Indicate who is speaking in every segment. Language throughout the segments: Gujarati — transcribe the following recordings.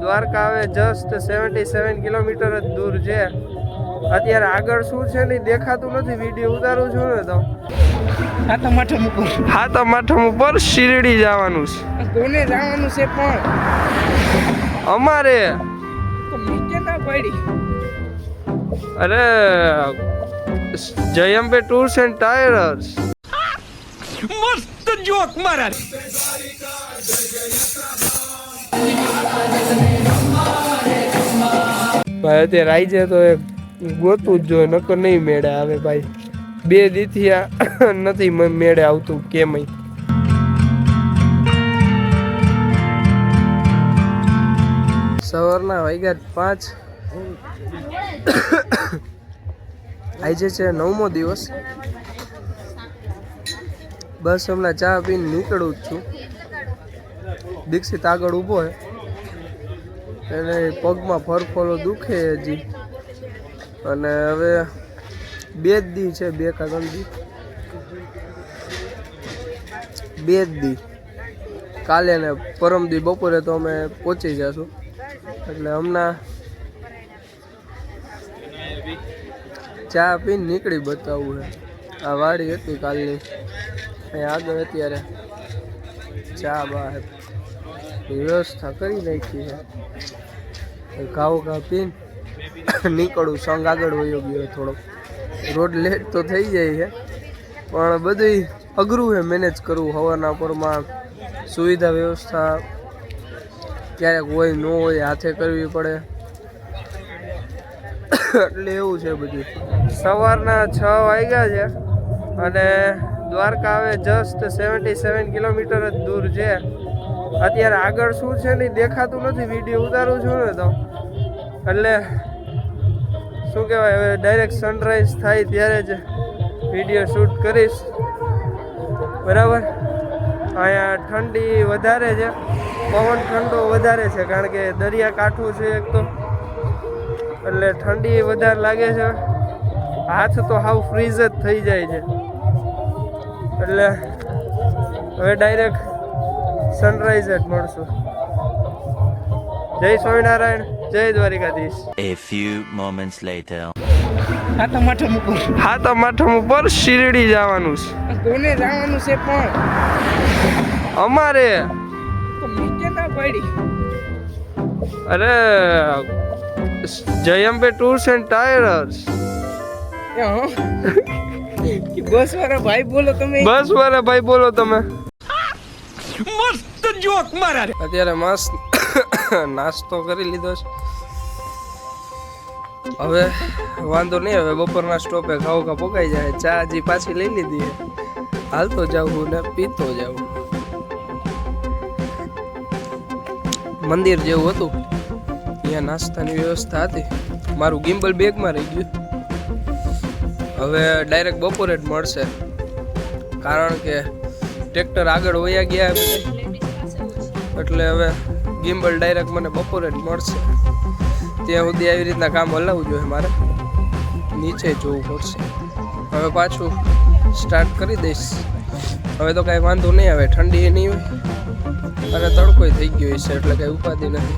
Speaker 1: દ્વારકા આવે જસ્ટ 77 કિલોમીટર જ દૂર છે. અત્યારે આગળ શું છે ને દેખાતું નથી, વિડીયો ઉતારું છું ને તો. હાતમ આઠમ ઉપર શિરડી જવાનું છે.
Speaker 2: કોને જવાનું છે પણ
Speaker 1: અમારે? અરે જયંબે ટૂર્સ એન્ડ ટાયર્સ.
Speaker 3: મસ્ત જોક મારા.
Speaker 1: ભાઈ અત્યારે આવી જાય તો ગોતું જ જોઈએ, નકર નહીં મેળે આવે ભાઈ. 2 દીથી નથી મેળે આવતું કેમય. સવારના વાગ્યા 5. આજે છે 9મો દિવસ. બસ હમણાં ચા પીને નીકળું જ છું. દીક્ષિત આગળ ઊભો હોય, એને પગમાં ફરફોલો દુખે હજી. અને હવે 2 જ દી છે, 2 કા 3 દી, 2 જ દી. કાલે ને પરમ દી બપોરે તો અમે પહોંચી જશું. એટલે હમણાં ચા પીને નીકળી બતાવવું છે. આ વાડી હતી કાલની, અહીંયા આગળ અત્યારે ચા બહાર વ્યવસ્થા કરી નાખી છે. ઘાવ પીને નીકળું. સંગ આગળ વયો ગયો થોડોક. રોડ લેટ તો થઈ જાય છે, પણ બધું અઘરું છે મેનેજ કરવું. હવાના પરમાં સુવિધા વ્યવસ્થા ક્યારેક હોય ન હોય, હાથે કરવી પડે. એટલે એવું છે બધું. સવારના 6 વાગ્યા છે અને દ્વારકા આવે જસ્ટ 77 કિલોમીટર જ દૂર છે. અત્યારે આગળ શું છે ને દેખાતું નથી, વિડીયો ઉતારું છું ને તો. એટલે શું કહેવાય, હવે ડાયરેક્ટ સનરાઈઝ થાય ત્યારે જ વિડીયો શૂટ કરીશ. બરાબર. અહીંયા ઠંડી વધારે છે, પવન ઠંડો વધારે છે, કારણ કે દરિયા કાંઠું છે એક તો, એટલે ઠંડી વધારે લાગે છે. હાથ તો હાવ ફ્રીઝ જ થઈ જાય છે. એટલે હવે ડાયરેક્ટ સનરાઈઝ જ મળશું. જય સ્વામિનારાયણ, જય Dwarkadhish.
Speaker 4: A few moments later.
Speaker 2: હાતમ
Speaker 1: આઠમ ઉપર શિરડી જવાનું છે.
Speaker 2: કોને જવાનું છે પણ
Speaker 1: અમારે? અરે જયંબે ટૂર્સ એન્ડ ટાયર્સ.
Speaker 2: બસ વાળા ભાઈ બોલો તમે.
Speaker 1: બસ વાળા ભાઈ બોલો તમે.
Speaker 3: મસ્ત જોક મારા.
Speaker 1: અત્યારે મસ્ત નાસ્તો કરી લીધો છે. હવે વાંધો નહીં, હવે બપોરના સ્ટોપે ખાવ ખા પોકાઈ જાય. ચા હજી પાછી લઈ લીધી, હાલતો જાઉં ને પીતો જાઉં. મંદિર જેવું હતું, અહીંયા નાસ્તાની વ્યવસ્થા હતી. મારું ગિમ્બલ બેગમાં રહી ગયું. હવે ડાયરેક્ટ બપોરે જ મળશે, કારણ કે ટ્રેક્ટર આગળ વયા ગયા એટલે હવે ગિમ્બલ ડાયરેક્ટ મને બપોરે જ મળશે. ત્યાં સુધી આવી રીતના કામ હલાવવું જોઈએ મારે. નીચે જોવું પડશે. હવે પાછું સ્ટાર્ટ કરી દઈશ. હવે તો કાંઈ વાંધો નહીં આવે, ઠંડી નહીં હોય અને તડકોય થઈ ગયો છે, એટલે કાંઈ ઉપાધિ નથી.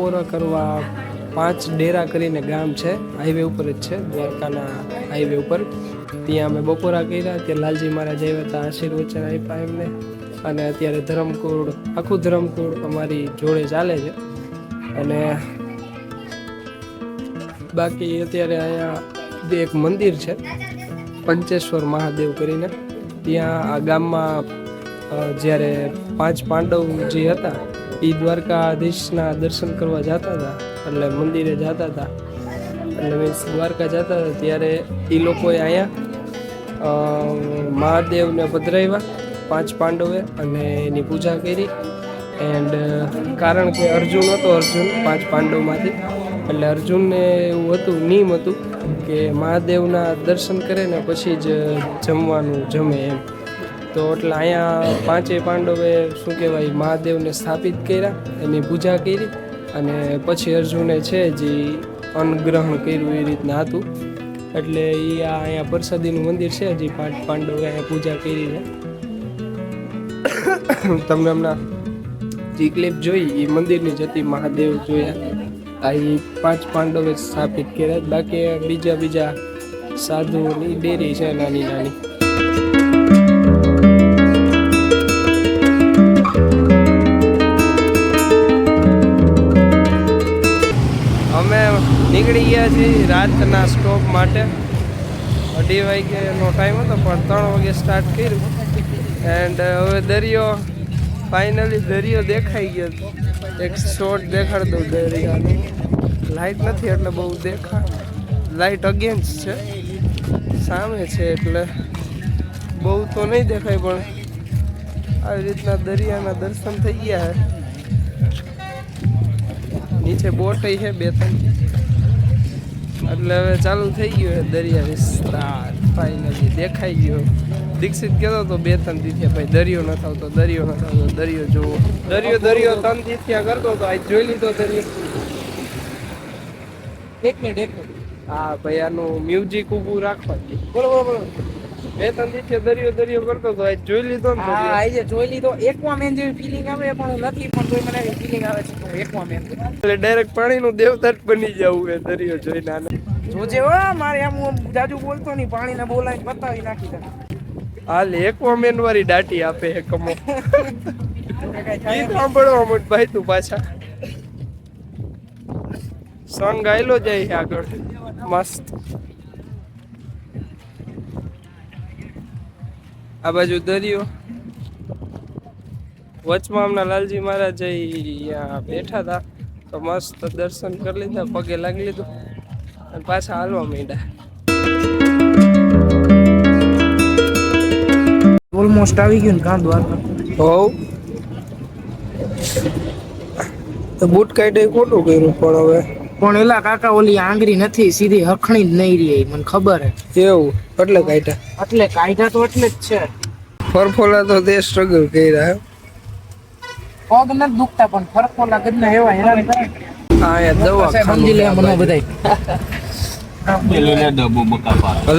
Speaker 1: બપોરા કરવા 5 ડેરા કરીને ગામ છે, હાઈવે ઉપર જ છે, દ્વારકાના હાઈવે ઉપર. ત્યાં અમે બપોરા કર્યા. ત્યાં લાલજી મહારાજ આવ્યા હતા, આશીર્વચન આપ્યા એમને. અને અત્યારે ધરમકુળ, આખું ધરમકુળ અમારી જોડે ચાલે છે. અને બાકી અત્યારે અહીંયા એક મંદિર છે પંચેશ્વર મહાદેવ કરીને. ત્યાં આ ગામમાં જ્યારે 5 પાંડવ જે હતા એ દ્વારકાધીશના દર્શન કરવા જતા હતા, એટલે મંદિરે જતા હતા, એટલે મીન્સ દ્વારકા જતા હતા, ત્યારે એ લોકોએ અહીંયા મહાદેવને પધરાવ્યા 5 પાંડવે અને એની પૂજા કરી. એન્ડ કારણ કે અર્જુન હતો, અર્જુન 5 પાંડવમાંથી, એટલે અર્જુનને એવું હતું, નિયમ હતું કે મહાદેવના દર્શન કરે ને પછી જ જમવાનું જમે એમ. તો એટલે અહીંયા 5 પાંડવે શું કહેવાય મહાદેવને સ્થાપિત કર્યા, એની પૂજા કરી, અને પછી અર્જુને છે જે અન્નગ્રહણ કર્યું એ રીતના હતું. એટલે એ અહીંયા પ્રસાદીનું મંદિર છે, જે 5 પાંડવે અહીંયા પૂજા કરી છે. તમને હમણાં જે ક્લિપ જોઈ એ મંદિરની જ હતી, મહાદેવ જોયા. આ એ 5 પાંડવે સ્થાપિત કર્યા. બાકી બીજા સાધુઓની ડેરી છે નાની નાની. અમે નીકળી ગયા છીએ રાતના સ્ટોપ માટે. 2:30 વાગ્યાનો ટાઈમ હતો, પણ 3 વાગે સ્ટાર્ટ કર્યું. એન્ડ હવે દરિયો, ફાઇનલી દરિયો દેખાઈ ગયો. એક શોટ દેખાડ દઉં દરિયાનો. લાઇટ નથી એટલે બહુ લાઇટ અગેન્સ્ટ છે, સામે છે એટલે બહુ તો નહીં દેખાય, પણ આવી રીતના દરિયાના દર્શન થઈ ગયા છે. નીચે બોટ છે 2-3, એટલે હવે ચાલુ થઈ ગયું છે દરિયા વિસ્તાર. ફાઇનલી દેખાઈ ગયો. દીક્ષિત કહેતો તો 2-3 દીથિયા ભાઈ દરિયો ન આવતો, દરિયો ન આવતો, દરિયો જોવો. દરિયો 3 દીથિયા કરતો તો આજ જોઈ લીધો દરિયો. એક મિનિટ. હા ભાઈ, આનું મ્યુઝિક ઊભું રાખવા. બરોબર. 2-3 દીથિયા દરિયો કરતો તો આજ જોઈ લીધો ને.
Speaker 2: હા, આજે જોઈ લીધો. એકવામેન જેવી ફીલિંગ આવે, પણ નથી, પણ કોઈ મને ફીલિંગ આવે છે એકવામેન.
Speaker 1: એટલે ડાયરેક્ટ પાણીનું દેવતા જ બની જવું એ દરિયો જોઈને. આને
Speaker 2: જોજે હો, મારે આમ જાજુ બોલતો નહીં, પાણીને બોલાવીને પતાવી નાખી દે.
Speaker 1: હાલ એકવામેન વાળી દાટી આપે હે કમો. ઈ સાંભળવા મત ભાઈ તું પાછા. સોંગ ગાયલો જાય છે આગળ મસ્ત. આ બાજુ દરિયો, વચમાં હમણાં લાલજી મહારાજ અહીંયા બેઠા હતા, તો મસ્ત દર્શન કરી લીધા, પગે લાગી લીધું અને પાછા હાલવા માંડ્યા.
Speaker 2: ઓલમોસ્ટ આવી ગયું ને કાં દ્વારકા.
Speaker 1: હોવ તો બૂટ કાઢે ખોટું કર્યું, પણ હવે
Speaker 2: પણ એલા કાકા ઓલી આંગળી નથી, સીધી હખણી જ નહીં રહી, મને ખબર હે.
Speaker 1: એવું એટલે કાઢ્યા,
Speaker 2: એટલે કાયદા તો એટલે જ છે.
Speaker 1: ફરફોલા તો તે સ્ટ્રગલ કર્યા હે.
Speaker 2: પગ નથી દુખતા, પણ ફરફોલા ગદના એવા હેરાન કરે.
Speaker 1: હા યાર, દવા
Speaker 2: સમજી લે મને બધાય.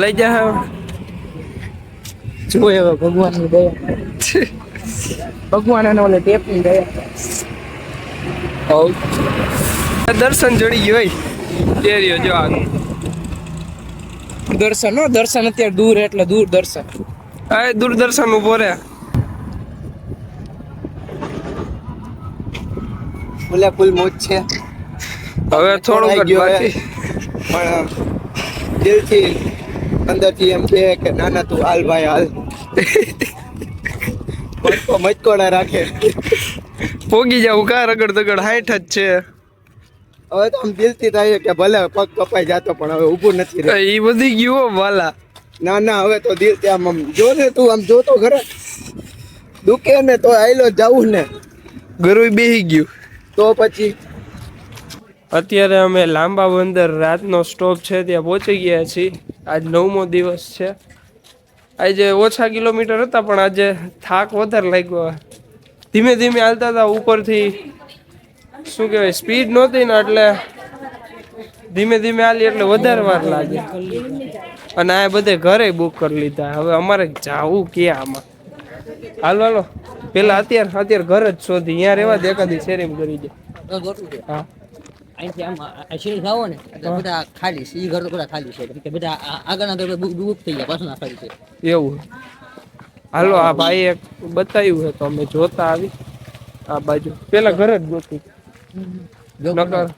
Speaker 1: લઈ જા
Speaker 2: જો હવે ભગવાનની દયા. ભગવાન અને ઓલે ટેપની દયા.
Speaker 1: હોવ દર્શન જડી ગયો હોય ડેરીઓ જો આગળ.
Speaker 2: દર્શન હો, દર્શન અત્યારે દૂર એટલે દૂર દર્શન.
Speaker 1: હા દૂરદર્શન ઉભો રે.
Speaker 5: ફૂલે ફૂલ મોજ છે.
Speaker 1: હવે થોડુંક જ બાકી.
Speaker 5: પણ દિલથી અંદરથી એમ કહે કે નાના તું હાલ ભાઈ હાલ. મચકોડા રાખે.
Speaker 1: પોગી જાવ કા રગડ દગડ 60 જ છે.
Speaker 5: હવે તો આમ દિલથી થાય કે ભલે પગ કપાઈ જાતો, પણ હવે ઊભું નથી રહે.
Speaker 1: એ બધી ગયું વાલા.
Speaker 5: ના હવે તો દિલથી આમ જો ને તું આમ જોતો ખરા, દુખે ને તો આયલો જાવું ને,
Speaker 1: ગરુઈ બેહી ગયું.
Speaker 5: તો પછી
Speaker 1: અત્યારે અમે લાંબા બંદર રાતનો સ્ટોપ છે ત્યાં પહોંચી ગયા છીએ. આજ 9મો દિવસ છે. આજે ઓછા કિલોમીટર હતા, પણ આજે થાક વધારે લાગ્યો. ધીમે ધીમે હાલતા હતા, ઉપરથી શું કહેવાય સ્પીડ નહોતી ને, એટલે ધીમે ધીમે હાલી એટલે વધારે વાર લાગે. અને આ બધે ઘરે બુક કરી લીધા. હવે અમારે જાવું ક્યાં આમાં? હાલો પેલા અત્યારે ઘર જ શોધી, અહીંયા રહેવા દે, એકાદી શેરીમાં કરી દે. હા
Speaker 6: અહીંથી આમ આ શેરી જાઓ ને એટલે બધા ખાલી છે. ઈ ઘર તો બધા ખાલી છે કેમ કે બધા આગળના ઘર બુક થઈ ગયા પાછળના ખાલી છે.
Speaker 1: એવું હાલો આ ભાઈ એક બતાવ્યું છે તો અમે જોતા આવી આ બાજુ પેલા ઘરે જ ગોતી
Speaker 6: જો
Speaker 1: નકર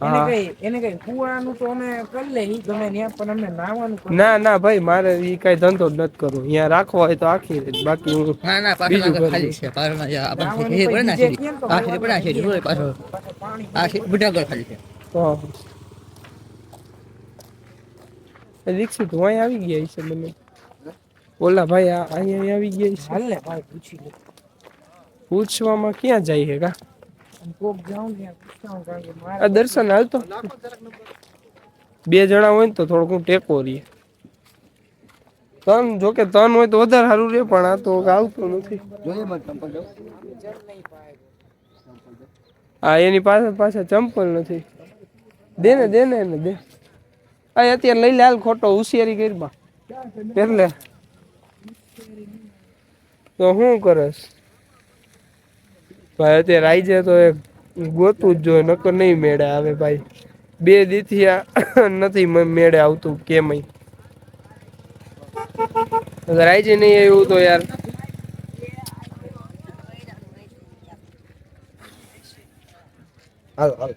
Speaker 1: હા
Speaker 2: એને કઈ કુવાનું તો અમે કરી લે ઈ ગમે ત્યાં પણ અમે નાવાનું કરી
Speaker 1: ના ના ભાઈ મારે ઈ કઈ ધંધો જ નથી કરવો અહીંયા રાખવો હોય તો આખી રાત. બાકી હું
Speaker 6: ના ના
Speaker 1: બીજું
Speaker 6: પાછળના ઘર
Speaker 1: ઘર
Speaker 6: ખાલી છે. પાછળના જે આપણે એ પડે ને શેરી આ શેરી પડે આ શેરી હોય પાછળ
Speaker 2: પાણી
Speaker 6: આ શેરી બધા ઘર ખાલી છે.
Speaker 1: હા દીક્ષિત હું અહીં આવી ગયા છે મને ઓલા ભાઈ અહીંયા આવી ગયા છે
Speaker 2: હાલ ને ભાઈ પૂછી લે
Speaker 1: પૂછવામાં ક્યાં જાય છે કા
Speaker 2: કોક જાઉં ને પૂછતા હું કારણ કે
Speaker 1: આ
Speaker 2: મારે
Speaker 1: દર્શન હાલતો બે જણા હોય ને તો થોડુંક હું ટેકો રહીએ તન જોકે તન હોય તો વધારે સારું રહે પણ આ તો આવતું નથી
Speaker 5: જોઈએ મત ચંપલ જો
Speaker 1: આ એની પાસે ચંપલ નથી દે ને એને દે આ અત્યારે લઈ લે હાલ ખોટો હોશિયારી કરી બા એટલે તો શું કરસ ભાઈ અત્યારે આવી જાય તો એક ગોતું જ જોઈએ નકર નહીં મેળે આવે ભાઈ બે દીથી આ નથી મેળે આવતું કેમય અગર આવી જાય નહીં એવું તો યાર
Speaker 5: હાલ હાલ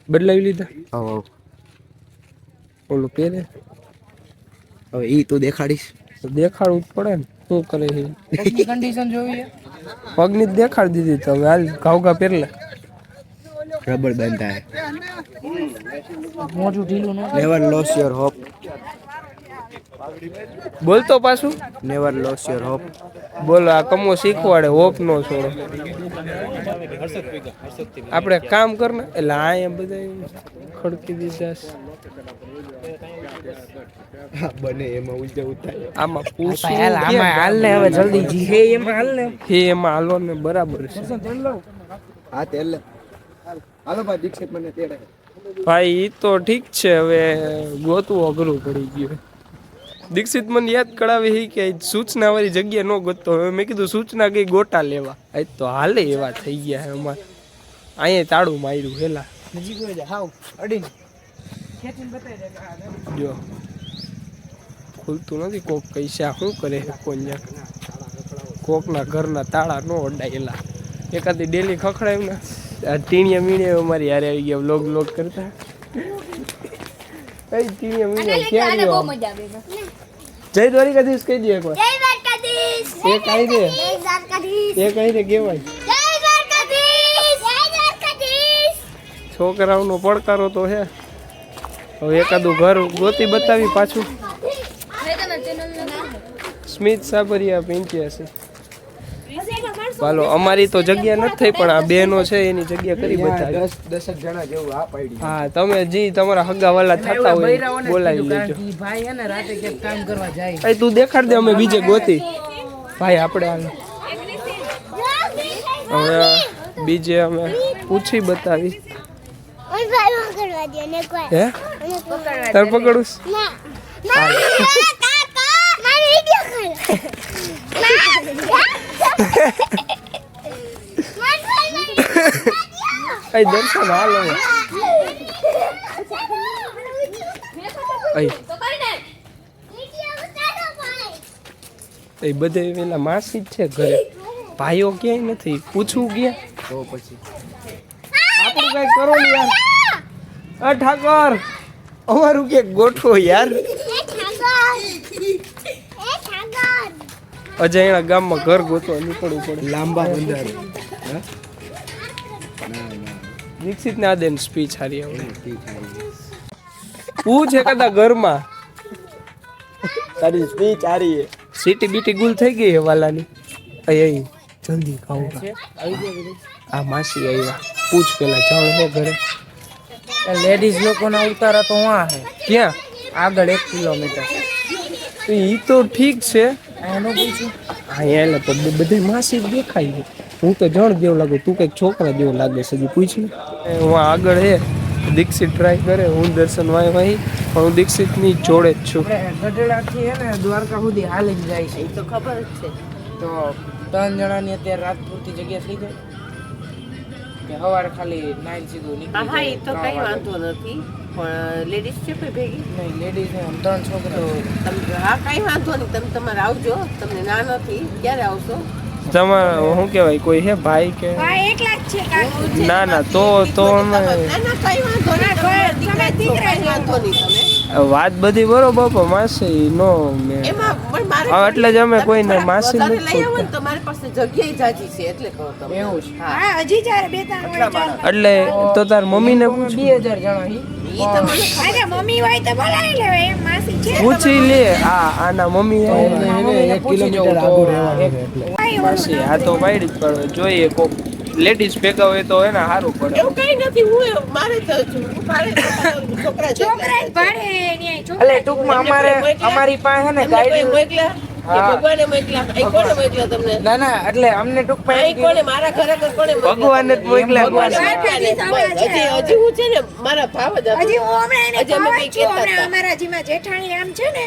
Speaker 1: બદલાવી લીધા
Speaker 5: આવો
Speaker 1: ઓલું પહેરે
Speaker 5: હવે ઈ તો દેખાડીશ
Speaker 1: તો દેખાડવું જ પડે ને શું કરે છે
Speaker 2: પગની કન્ડિશન જોવી છે
Speaker 1: પગની જ દેખાડી દીધી તો હવે હાલ ઘાવઘા પહેરલે
Speaker 5: રબર બાંધતા હે
Speaker 2: મોઢું ઢીલું ન
Speaker 5: નેવર લોસ યોર હોપ
Speaker 1: બોલતો પાછું
Speaker 5: નેવર લોસ યોર હોપ
Speaker 1: બોલો આ કમો શીખવાડે હોપ નો છોડો આપણે કામ કર ને એટલે આ એમ બધા ખડકી દીધા છે.
Speaker 5: બને એમાં ઉલટા ઉતાય
Speaker 1: આમાં પૂછવું
Speaker 2: હાલ આમાં હાલ ને હવે જલ્દી જી હે એમાં હાલ ને
Speaker 1: હે એમાં હાલો ને બરાબર છે
Speaker 2: તેલ લઉં
Speaker 5: હા તેલ હાલો ભાઈ દીક્ષિત મને તેડે
Speaker 1: ભાઈ ઈ તો ઠીક છે હવે ગોતવું અઘરું પડી ગયું દીક્ષિત મને યાદ કરાવે હી કે સૂચના વાળી જગ્યા નો ગોતતો હવે મેં કીધું સૂચના કઈ ગોટા લેવા આજ તો હાલે એવા થઈ ગયા હે અમારે અહીંયા તાળું માર્યું હેલા
Speaker 2: નજીક હોય જા હાવ અડીને ખેંચીને બતાવી દે કે આ
Speaker 1: જો ખુલતું નથી કોક પૈસા શું કરે છે કોન્યા કોકના ઘરના તાળા નો અડાયેલા એકાદી ડેલી ખખડાયું ને આ ટીણિયા મીણિયા અમારી હારે આવી ગયા વ્લોગ કરતા કઈ ટીણિયા મીણિયા ક્યાં રહ્યો જય દ્વારિકાધીશ કહી દે એકવાર એક આવી દે એક આવી દે કેવાય છોકરાઓનો પડકારો તો છે હવે એકાદું ઘર ગોતી બતાવી પાછું સ્મિત સાબરિયા 85 ચાલો અમારી તો જગ્યા નથી થઈ પણ આ બેનો છે એની જગ્યા કરી બતાવી
Speaker 5: 10 જણા જેવું આ પાડી
Speaker 1: હા તમે જી તમારા હગાવાલા થતા હોય બોલાવી લેજો
Speaker 2: ઈ ભાઈ હે ને રાતે કે કામ કરવા જાય
Speaker 1: એ તું દેખાડ દે અમે બીજે ગોતી ભાઈ આપણે હાલ હવે બીજે અમે પૂછી બતાવી હે તાર પકડું અહીં દર્શન હાલો એ બધે પેલા માસી જ છે ઘરે ભાઈઓ ક્યાંય નથી પૂછવું ક્યાં
Speaker 5: તો પછી
Speaker 1: આપણું કઈ કરો ને યાર અ ઠાકોર અમારું કે ગોઠવો યાર અજાયણા ગામમાં ઘર ગોતવા નીકળવું પડે
Speaker 5: લાંબા બંદર
Speaker 1: દીક્ષિત ને આદેન સ્પીચ હારી આવડે પૂછે કદા ઘરમાં
Speaker 5: તારી સ્પીચ આરી હે
Speaker 1: સીટી બીટી ગુલ થઈ ગઈ હે વાલાની અહીં જલ્દી ખાવું આ માસી આવ્યા પૂછ પેલા જાણ હે ઘરે
Speaker 2: લેડીઝ લોકોના ઉતારા તો વાં હે
Speaker 1: ક્યાં
Speaker 2: આગળ 1 કિલોમીટર
Speaker 1: ઈ તો ઠીક છે
Speaker 2: એનો પૂછું
Speaker 1: અહીંયા એટલે તો બધે માસી જ દેખાય છે હું તો જણ જેવું લાગુ તું કઈક છોકરા જેવું લાગે છે હજી પૂછ ને હું આગળ હે દીક્ષિત ટ્રાય કરે હું દર્શન વાય વાહી પણ હું દીક્ષિતની જોડે જ છું
Speaker 2: ગઢડાથી હે ને દ્વારકા સુધી હાલી જ જાય છે
Speaker 6: તો ખબર જ છે
Speaker 2: તો 3 જણાની અત્યારે રાત પૂરતી જગ્યા થઈ જાય કે સવારે ખાલી 9 સીધું નીકળી
Speaker 7: હા એ તો
Speaker 2: જાય,
Speaker 7: કઈ
Speaker 2: 3 વાગે.
Speaker 7: વાંધો નથી પણ લેડીઝ છે કોઈ ભેગી
Speaker 2: નહીં લેડીઝ ને આમ 3 છોકરા
Speaker 7: તમે હા કઈ વાંધો નહીં તમે તમારે આવજો તમને ના નથી ક્યારે આવશો
Speaker 1: તમારે શું કહેવાય કોઈ હે ભાઈ કે ના ના તો અમે
Speaker 7: ના ના કઈ વાંધો નહીં તમે દીકરા છો, કઈ વાંધો નહીં તમે
Speaker 1: વાત બધી બરોબર પણ માસી નો મેં
Speaker 7: એમાં પણ મારે
Speaker 1: હા, એટલે જ અમે કોઈને માસી
Speaker 7: વધારે
Speaker 1: નથી
Speaker 7: લઈ આવો ને તો મારી પાસે જગ્યાએ જાજી છે એટલે કહું તમને
Speaker 2: એવું છે.
Speaker 7: હા
Speaker 1: એટલે તો તાર મમ્મીને પૂછ
Speaker 2: 2000 જણા હી
Speaker 7: ઈ તમને
Speaker 1: પૂછી લે આના મમ્મી હે.
Speaker 2: મમ્મીને પૂછી જવું તો
Speaker 1: માસી આ તો પાડી જ પડે જોઈએ કોક લેડીઝ ભેગા હોય તો એને સારું પડે
Speaker 7: એવું કઈ નથી હું મારે તો છોકરા છે
Speaker 2: એટલે ટૂંકમાં અમારી પાસે હે ને ગાઈડ
Speaker 7: મોકલ્યા કે ભગવાને મોકલ્યા એ કોને મોકલ્યા તમને
Speaker 2: ના ના એટલે અમને ટૂંકમાં
Speaker 7: આ કોને મારા ઘરે કોને મોકલ્યા?
Speaker 1: ભગવાને જ મોકલ્યા
Speaker 7: ભગવાને હજી હું છે ને મારા ભાવ જ હતો.
Speaker 8: હજી હું હમણાં એને
Speaker 7: હજી અમે
Speaker 8: કહું
Speaker 7: કંઈ
Speaker 8: છું,
Speaker 7: કહેતા
Speaker 8: હમણાં
Speaker 7: હતા.
Speaker 8: અમારા જેમાં જેઠાણી આમ છે ને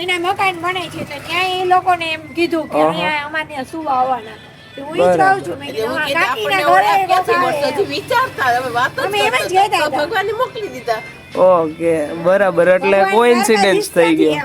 Speaker 8: એના મકાન બને છે તો ત્યાં એ લોકોને એમ કીધું કે અહીંયા અમારે ત્યાં સુવા આવવાના તો હું ઈ જ કહું છું મેં
Speaker 7: એટલે હું
Speaker 8: કીધું હા,
Speaker 7: કીધું
Speaker 8: કાકીના
Speaker 7: આપણને
Speaker 8: ઘરે
Speaker 7: ઓળખ ક્યાંથી
Speaker 8: રોકાય.
Speaker 7: મળશે? હજી વિચારતા અમે વાત જ
Speaker 8: અમે એમ જ
Speaker 7: કરતા
Speaker 8: કહેતા
Speaker 7: હતા.
Speaker 8: હતા.
Speaker 7: ભગવાને મોકલી દીધા
Speaker 1: ઓકે બરાબર એટલે કોઇન્સિડન્સ થઈ ગયો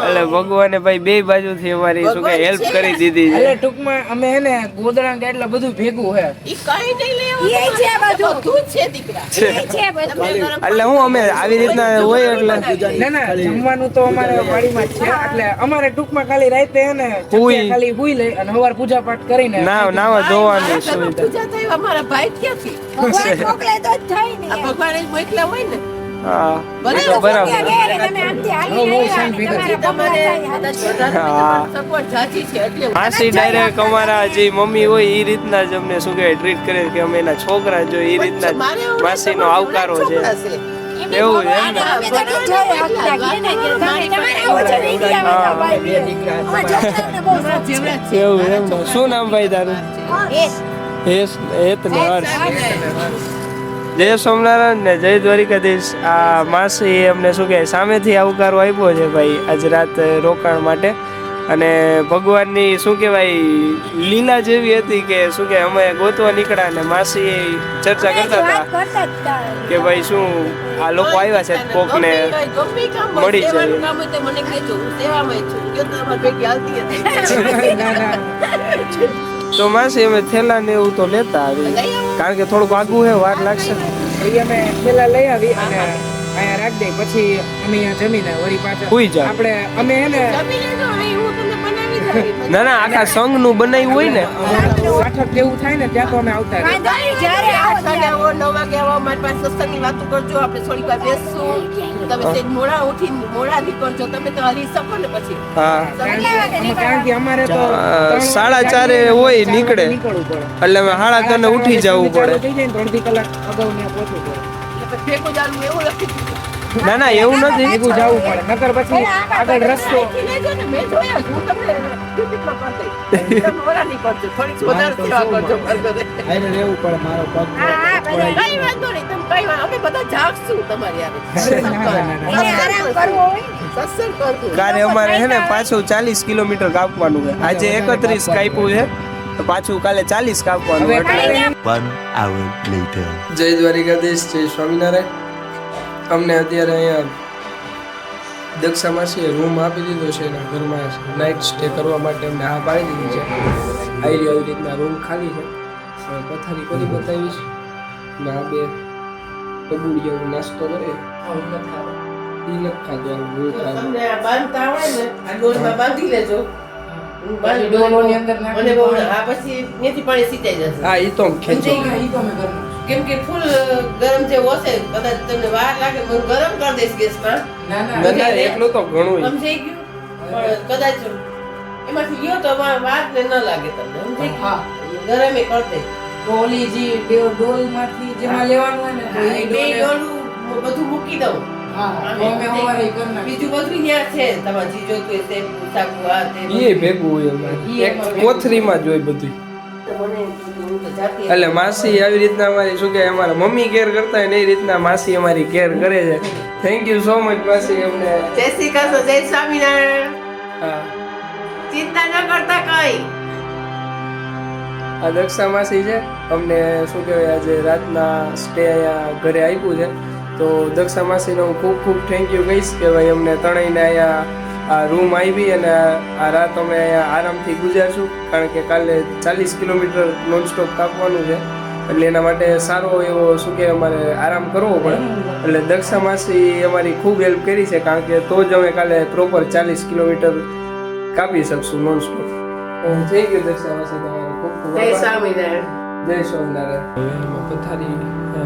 Speaker 1: એટલે ભગવાને ભાઈ બે બાજુથી અમારી શું કે હેલ્પ કરી દીધી છે
Speaker 2: એટલે ટૂંકમાં અમે હે ને ગોદડા ને એટલા બધું ભેગું હે
Speaker 7: ઈ કઈ નહીં લેવું
Speaker 8: ઈ છે બધું.
Speaker 7: બધું જ છે દીકરા
Speaker 8: એ છે બધું.
Speaker 7: તમે ગરમ
Speaker 1: એટલે હું અમે આવી રીતના હોય એટલે
Speaker 2: ના ના જમવાનું તો અમારે વાડીમાં જ છે એટલે અમારે ટૂંકમાં ખાલી રાતે હે ને
Speaker 1: હુઈ.
Speaker 2: જગ્યા ખાલી હુઈ લઈ અને સવાર પૂજા પાઠ કરીને
Speaker 1: નાવા ધોવાની
Speaker 7: મારા ઘરમાં
Speaker 1: સુવિધા
Speaker 7: પૂજા થઈ અમારા ભાઈ ક્યાંથી
Speaker 8: ભગવાન મોકલે તો જ થાય ને
Speaker 7: આ ભગવાને જ મોકલ્યા હોય ને
Speaker 1: હા
Speaker 7: ભલે
Speaker 1: એ તો બરાબર
Speaker 8: ત્યાં ઘેરે તમે આમથી હાલી આવ્યા ને તમારા
Speaker 7: તમારે
Speaker 8: પગલા થાય
Speaker 7: કદાચ
Speaker 8: હાથ.
Speaker 7: વધારે સગવડ જાજી છે એટલે
Speaker 1: માસી ડાયરેક્ટ અમારા જે મમ્મી હોય એ રીતના જ અમને શું કહેવાય ટ્રીટ કરે કે અમે એના છોકરા જો એ રીતના જ
Speaker 7: મારે એવું
Speaker 1: માસીનો
Speaker 7: નથી,
Speaker 1: આવકારો છે
Speaker 7: છોકરા છે.
Speaker 1: એવું છે એમ ને?
Speaker 8: અમે તો નથી જોયું આખા ઘેરે કે તમે તમારા આવું છે ને ઈ આવે તો ભાઈ અમારા છોકરાઓને બહુ શોખ છે.
Speaker 1: એવું એમ ને શું નામ ભાઈ તારું હેત ને હર્ષ જય સોમનારાયણ ને જય દ્વારિકાધીશ આ માસી અમને શું કહે સામેથી આવકારો આપ્યો છે ભાઈ આજ રાત રોકાણ માટે અને ભગવાનની શું કહેવાય લીલા જેવી હતી કે શું કે અમે ગોતવા નીકળ્યા ને માસી ચર્ચા કરતા હતા
Speaker 8: વાત કરતા જ હતા.
Speaker 1: કે ભાઈ શું આ લોકો આવ્યા છે કોકને
Speaker 7: ગમે કામ હોય,
Speaker 1: મળી જાય.
Speaker 7: સેવાનું કામ હોય તો મને કહેજો, હું સેવામાં છું. જો તો અમારી ભેગી હાલતી હતી.
Speaker 2: ના ના
Speaker 1: તો માસી અમે થેલા ને એવું તો લેતા આવી કારણ કે થોડુંક આગું હે વાર લાગશે
Speaker 2: એ અમે પેલા લઈ આવી અને અહીંયા રાખ દઈ પછી અમે અહીંયા જમીને વળી પાછા
Speaker 1: હુઈ જાવ.
Speaker 2: આપણે અમે હે ને
Speaker 7: જમી લેજો, અહીં હું તમને બનાવી દઉં.
Speaker 1: ના ના આખા સંઘ નું બનાવ્યું હોય ને
Speaker 2: પાઠક જેવું થાય ને ત્યાં તો અમે આવતા રહીએ.
Speaker 8: વાંધો નહીં, જ્યારે આવો
Speaker 7: આઠ વાગે આવો, 9 વાગે આવો, મારી પાસે સત્સંગની વાતો કરજો, આપણે થોડીક વાર બેસશું. તમે સેજ મોડા ઉઠીને મોડા નીકળજો, તમે તો હરી શકો ને પછી.
Speaker 1: હા
Speaker 2: કારણ કે અમારે તો
Speaker 1: 4:30 હોય નીકળે
Speaker 2: નીકળવું પડે
Speaker 1: એટલે અમે 3:30 ઉઠી જવું પડે
Speaker 2: થઈ જાય ને 3 કલાક અગાઉ ત્યાં પહોંચવું પડે
Speaker 7: એટલે પછી ભેગું જાણવું એવું લખી દીધું.
Speaker 1: ના ના એવું નથી
Speaker 2: ભેગું જવું પડે નકર પછી આગળ રસ્તો
Speaker 7: અહીંથી લેજો ને, મેં જોયા છે, હું તમને યુટ્યુબમાં કરી દઈશ. તમે મોડા નહીં કરજો, થોડીક વધારે સેવા કરજો મારી ઘરે.
Speaker 5: આઈને રહેવું પડે મારો પગ
Speaker 8: હા, હા, બધા
Speaker 7: કઈ વાંધો નહીં, તમે કઈ વાંધો, અમે બધા જાગશું તમારી હારે.
Speaker 8: એને આરામ કરવો હોય ને.
Speaker 7: સત્સંગ કરશું.
Speaker 1: કાલે અમારે છે ને પાછું 40 કિલોમીટર કાપવાનું છે આજે 31 કાપ્યું છે તો પાછું કાલે 40 કાપવાનું
Speaker 2: હવે
Speaker 1: એટલે
Speaker 2: કાલે
Speaker 4: 1 hour later.
Speaker 1: જય દ્વારિકાધીશ જય સ્વામિનારાયણ અમને અત્યારે અહીંયા દક્ષા માસીએ રૂમ આપી દીધો છે એના ઘરમાં નાઇટ સ્ટે કરવા માટે અમને હા પાડી દીધી છે આવી રીતના રૂમ ખાલી છે હવે પથારી કરી બતાવીશ ને આ બે કબૂડિયાનો નાસ્તો કરે એ નથી ખાધો આ હું ખાધું
Speaker 7: તમને આ બાંધતા આવડે ને, આ ડોલમાં બાંધી લેજો. હું બાંધી
Speaker 2: ડોલોની અંદર નાખી
Speaker 7: મને બહુ આ પછી ત્યાંથી પાણી સિંચાઈ જશે.
Speaker 1: હા એ તો ખેંચો
Speaker 2: ઈ તો અમે ઘરમાં
Speaker 7: કેમ કે ફૂલ ગરમ જે હશે, કદાચ તમને વાર લાગે, હું ગરમ કરી દઈશ ગેસમાં.
Speaker 2: ના ના
Speaker 1: ના ના એટલું તો ઘણું
Speaker 7: સમજાઈ ગયું? પણ કદાચ એમાંથી ગયો તો વાર ને ન લાગે તમને, સમજાઈ
Speaker 2: હા
Speaker 7: ગયું? ગરમ એ કરી દઈશ.
Speaker 2: તો ઓલી જે ડોલ માંથી જેમાં લેવાનું હોય ને તો
Speaker 7: હા,
Speaker 2: ઈ
Speaker 7: એ બે
Speaker 2: ડોલ
Speaker 7: ડોલું બધું મૂકી દઉં.
Speaker 2: હા તો અમે સવારે ઈ કરી નાખીએ.
Speaker 7: બીજું બધું ત્યાં છે, તમારે જે જોતું હોય તે શાકુ આ તે બધું.
Speaker 1: એ ભેગું હોય અમારે એક કોથરીમાં જ હોય બધું
Speaker 7: તો મને હું તો જાતે
Speaker 1: એટલે માસી આવી રીતના અમારી શું કે અમારા મમ્મી કેર કરતા હોય ને એ રીતના માસી અમારી કેર કરે છે થેન્ક યુ સો મચ માસી અમને
Speaker 7: જય શ્રી કૃષ્ણ, જય સ્વામિનારાયણ.
Speaker 1: હા
Speaker 7: ચિંતા ન કરતા કઈ
Speaker 1: આ દક્ષા માસી છે, અમને શું કહેવાય આજે રાતના સ્ટે અહીંયા ઘરે આપ્યું છે. તો દક્ષા માસીનો હું ખૂબ ખૂબ થેન્ક યુ કહીશ કે ભાઈ અમને ત્રણેયને અહીંયા આ રૂમ આવી અને આ રાત અમે અહીંયા આરામથી ગુજારશું, કારણ કે કાલે 40 કિલોમીટર નોનસ્ટોપ કાપવાનું છે, એટલે એના માટે સારો એવો શું કે અમારે આરામ કરવો પડે. એટલે દક્ષા માસી અમારી ખૂબ હેલ્પ કરી છે, કારણ કે તો જ અમે કાલે પ્રોપર 40 કિલોમીટર કાપી શકશું નોનસ્ટોપ. થેન્ક યુ દક્ષા માસી, તમારો ખૂબ ખૂબ
Speaker 7: જય
Speaker 1: આભાર.
Speaker 7: સ્વામિનારાયણ.
Speaker 1: જય સ્વામિનારાયણ. હવે એમાં પથારી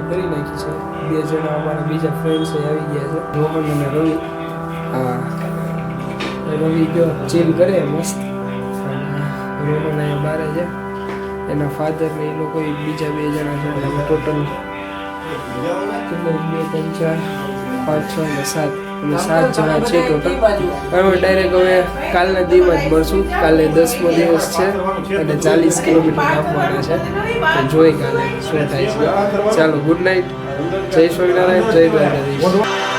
Speaker 1: કરી નાખી છે. 2 જણા અમારા બીજા ફ્રેન્ડ્સ આવી ગયા છે, રોહન અને રવિ. હા, રવિ ગયો ચીલ કરે મસ્ત, અને રોહન અહીંયા બારે છે, એના ફાધર ને એ લોકો બીજા 2 જણા છે. એટલે ટોટલ 2 3 4 5 6 અને 7 અમે 7 જણા છે ટોટલ. હવે ડાયરેક્ટ હવે કાલના દિવસ જ મળશું. કાલે 10મો દિવસ છે અને 40 કિલોમીટર કાપવાના છે, તો જોઈ કાલે શું થાય છે. ચાલો, ગુડ નાઇટ. જય સ્વામિનારાયણ, જય દ્વારકાધીશ.